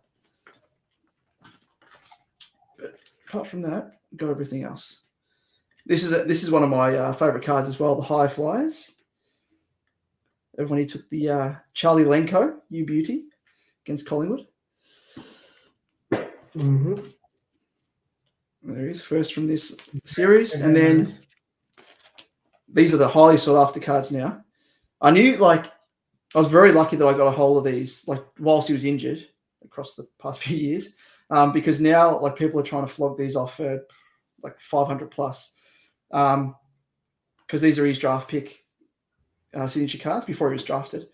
But apart from that, got everything else. This is one of my favorite cards as well, the High Flyers. Everyone, he took the Charlie Lenko, You Beauty, against Collingwood. Mm-hmm. There he is, first from this series. And Very then nice. these are the highly sought after cards now. I knew, like, I was very lucky that I got a hold of these, like, whilst he was injured across the past few years, because now, like, people are trying to flog these off for like 500 plus, because these are his draft pick signature cards before he was drafted,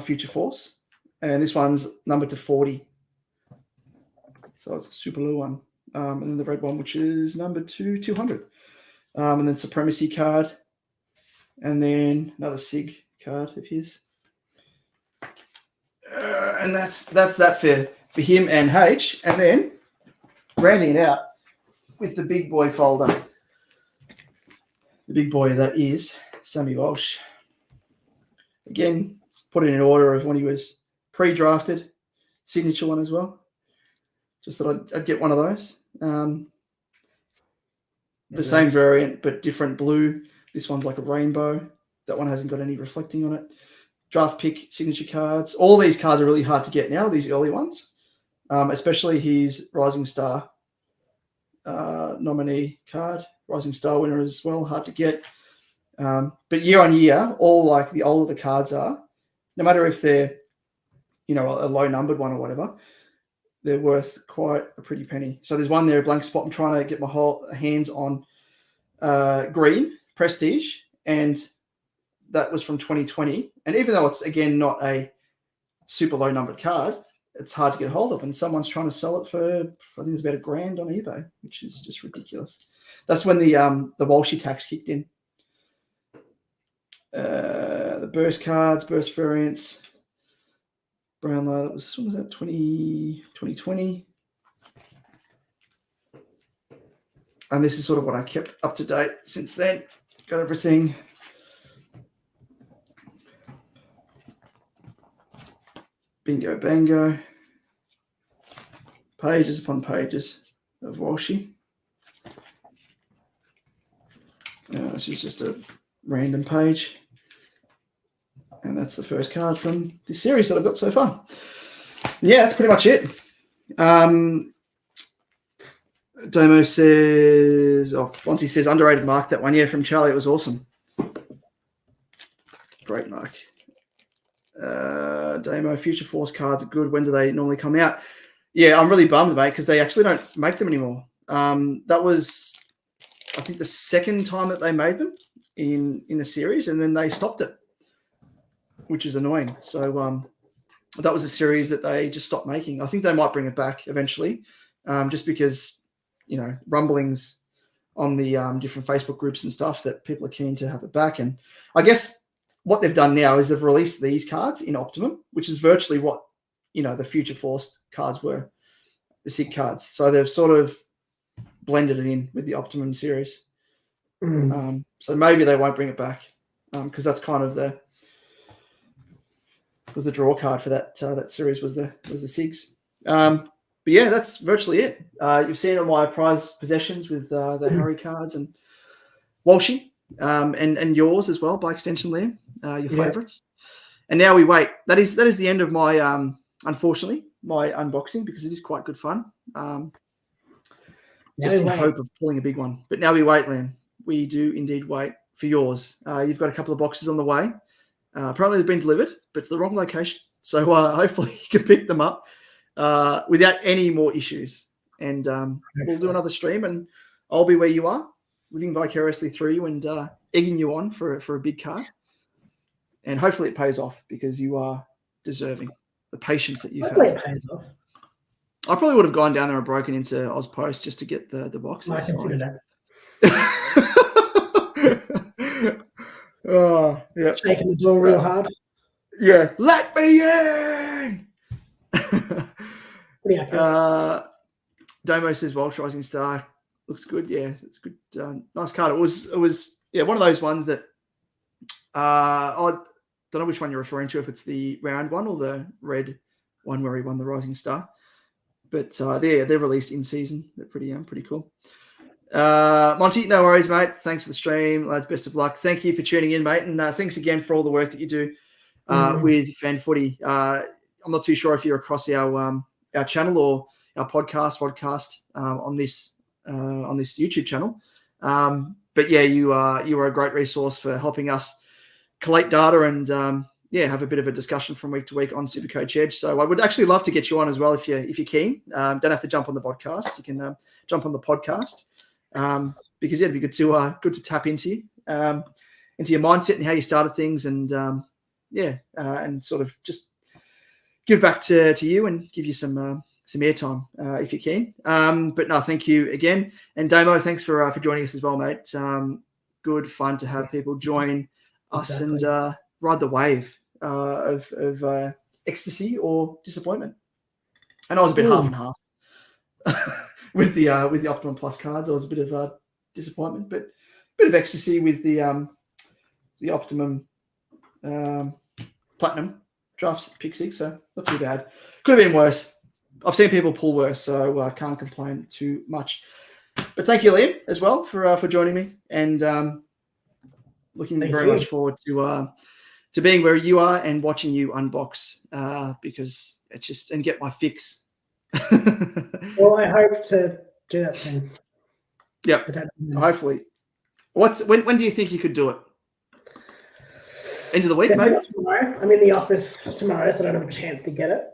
Future Force, and this one's numbered to 40, so it's a super low one, and then the red one, which is numbered to 200, and then Supremacy card, and then another Sig card of his. And that's that for him and H. And then rounding it out with the big boy folder. The big boy that is Sammy Walsh. Again, put it in order of when he was pre-drafted. Signature one as well. Just thought I'd get one of those. The same variant, but different blue. This one's like a rainbow. That one hasn't got any reflecting on it. Draft pick signature cards. All these cards are really hard to get now, these early ones, especially his Rising Star nominee card, Rising Star winner as well, hard to get. But year on year, all like the older the cards are, no matter if they're, a low numbered one or whatever, they're worth quite a pretty penny. So there's one there, a blank spot. I'm trying to get my hands on green Prestige, and that was from 2020. And even though it's, again, not a super low numbered card, it's hard to get hold of. And someone's trying to sell it for, I think it's about $1,000 on eBay, which is just ridiculous. That's when the Walshy tax kicked in. The burst cards, burst variants, Brownlow, when was that, 2020? And this is sort of what I kept up to date since then. Got everything. Bingo bango. Pages upon pages of Walshy. This is just a random page. And that's the first card from this series that I've got so far. Yeah, that's pretty much it. Damo says, Monty says, underrated mark, that one. Yeah, from Charlie, it was awesome. Great mark. Damo, Future Force cards are good. When do they normally come out? Yeah, I'm really bummed, mate, because they actually don't make them anymore. That was, I think, the second time that they made them in the series, and then they stopped it, which is annoying. So that was a series that they just stopped making. I think they might bring it back eventually, just because, rumblings on the different Facebook groups and stuff that people are keen to have it back. And I guess what they've done now is they've released these cards in Optimum, which is virtually what, the Future Force cards were, the SIG cards. So they've sort of blended it in with the Optimum series. So maybe they won't bring it back, because that's kind of the draw card for that series was the SIGs. But yeah, that's virtually it. You've seen all my prize possessions with the Harry cards and Walshy, and yours as well by extension, Liam, your favourites. And now we wait. That is the end of my unfortunately my unboxing, because it is quite good fun. Just in hope of pulling a big one. But now we wait, Liam. We do indeed wait for yours. You've got a couple of boxes on the way. Apparently they've been delivered, but to the wrong location. So hopefully you can pick them up without any more issues. And we'll do another stream, and I'll be where you are, living vicariously through you and egging you on for a big card. And hopefully it pays off, because you are deserving the patience that you've had. It pays off. I probably would have gone down there and broken into Ozpost just to get the boxes. I consider that. Oh, yeah. Shaking the door real hard. Yeah. Let me in! Domo says Walsh Rising Star looks good. Yeah, it's good. Nice card. It was one of those ones that I don't know which one you're referring to, if it's the round one or the red one where he won the Rising Star. But they're released in season. They're pretty cool. Monty, no worries, mate. Thanks for the stream, lads. Best of luck. Thank you for tuning in, mate, and thanks again for all the work that you do with Fan Footy. I'm not too sure if you're across our channel or our podcast on this on this YouTube channel. But yeah, you are a great resource for helping us collate data and have a bit of a discussion from week to week on Supercoach Edge. So I would actually love to get you on as well if you're keen. Don't have to jump on the podcast. You can jump on the podcast because it'd be good to tap into your mindset and how you started things, and and sort of just give back to you and give you some airtime if you can. But no, thank you again. And Damo, thanks for joining us as well, mate. Good fun to have people join us and ride the wave of ecstasy or disappointment. And I was a bit half and half with the Optimum Plus cards. I was a bit of disappointment, but a bit of ecstasy with the Optimum Platinum drafts pick 6. So not too bad. Could have been worse. I've seen people pull worse, so I can't complain too much. But thank you, Liam, as well for joining me, and looking very much forward to being where you are and watching you unbox because it's just and get my fix. Well, I hope to do that soon. Yep, hopefully. When do you think you could do it? End of the week, maybe? Tomorrow. I'm in the office tomorrow, so I don't have a chance to get it.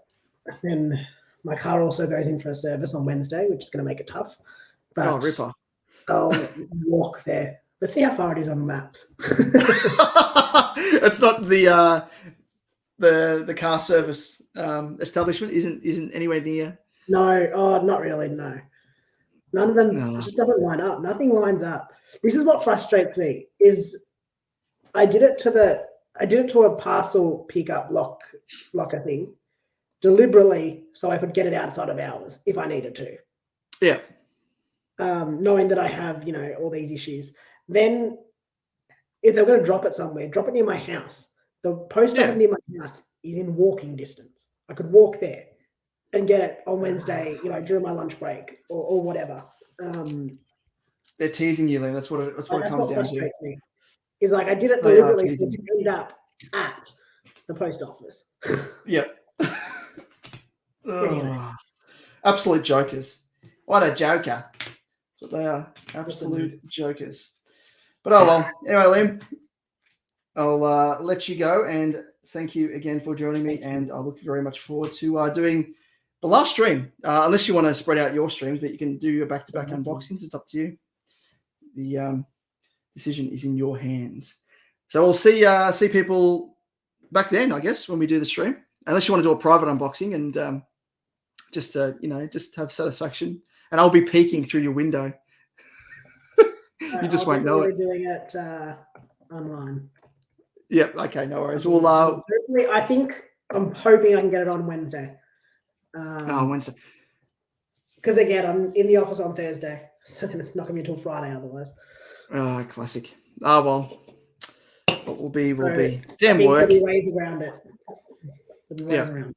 And my car also goes in for a service on Wednesday, which is going to make it tough. But Ripper. I'll walk there. Let's see how far it is on maps. It's not the car service establishment isn't anywhere near. No, not really. No, none of them. No. It just doesn't line up. Nothing lines up. This is what frustrates me. Is I did it to a parcel pickup locker thing deliberately so I could get it outside of hours if I needed to. Yeah. Knowing that I have all these issues. Then, if they're going to drop it somewhere, drop it near my house. The post office near my house is in walking distance. I could walk there and get it on Wednesday, during my lunch break or whatever. They're teasing you, Liam. That's what it comes down to. Me. Is like I did it deliberately so to end up at the post office. Yep. Anyway. Absolute jokers. What a joker. That's what they are. Absolute jokers. But oh well. Anyway, Liam, I'll let you go, and thank you again for joining me, and I look very much forward to doing the last stream. Unless you want to spread out your streams, but you can do your back-to-back unboxings. It's up to you. The decision is in your hands. So we'll see people back then, I guess, when we do the stream. Unless you want to do a private unboxing and just have satisfaction. And I'll be peeking through your window. You just won't know it. Doing it online. Yep. Okay. No worries. I'm hoping I can get it on Wednesday. Wednesday. Because again, I'm in the office on Thursday, so then it's not going to be until Friday otherwise. Classic. Well. What will be. Damn work. There'll be ways around it. Around.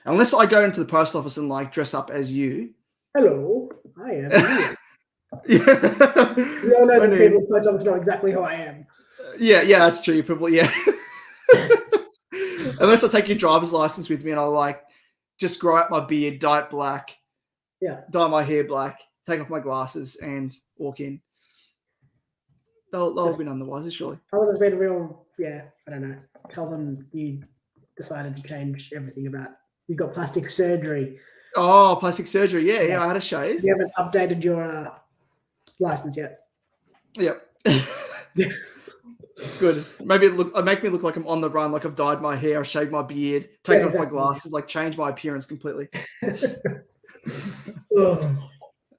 Unless I go into the post office and dress up as you. Hello, I am. Yeah. We all know that people in the post office know exactly who I am. Yeah, that's true. Probably, yeah. Unless I take your driver's license with me and I just grow out my beard, dye it black. Yeah. Dye my hair black, take off my glasses and walk in. They'll have been none the wiser, surely. Tell them it's been real, I don't know. Tell them you decided to change everything about. You got plastic surgery. Oh, plastic surgery. Yeah, I had a shave. You haven't updated your license yet. Yep. Good. Maybe make me look like I'm on the run, like I've dyed my hair, shaved my beard, taken off my glasses, change my appearance completely.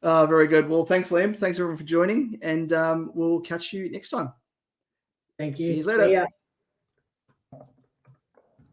Very good. Well, thanks, Liam. Thanks everyone for joining, and we'll catch you next time. Thank you. See you later. See ya.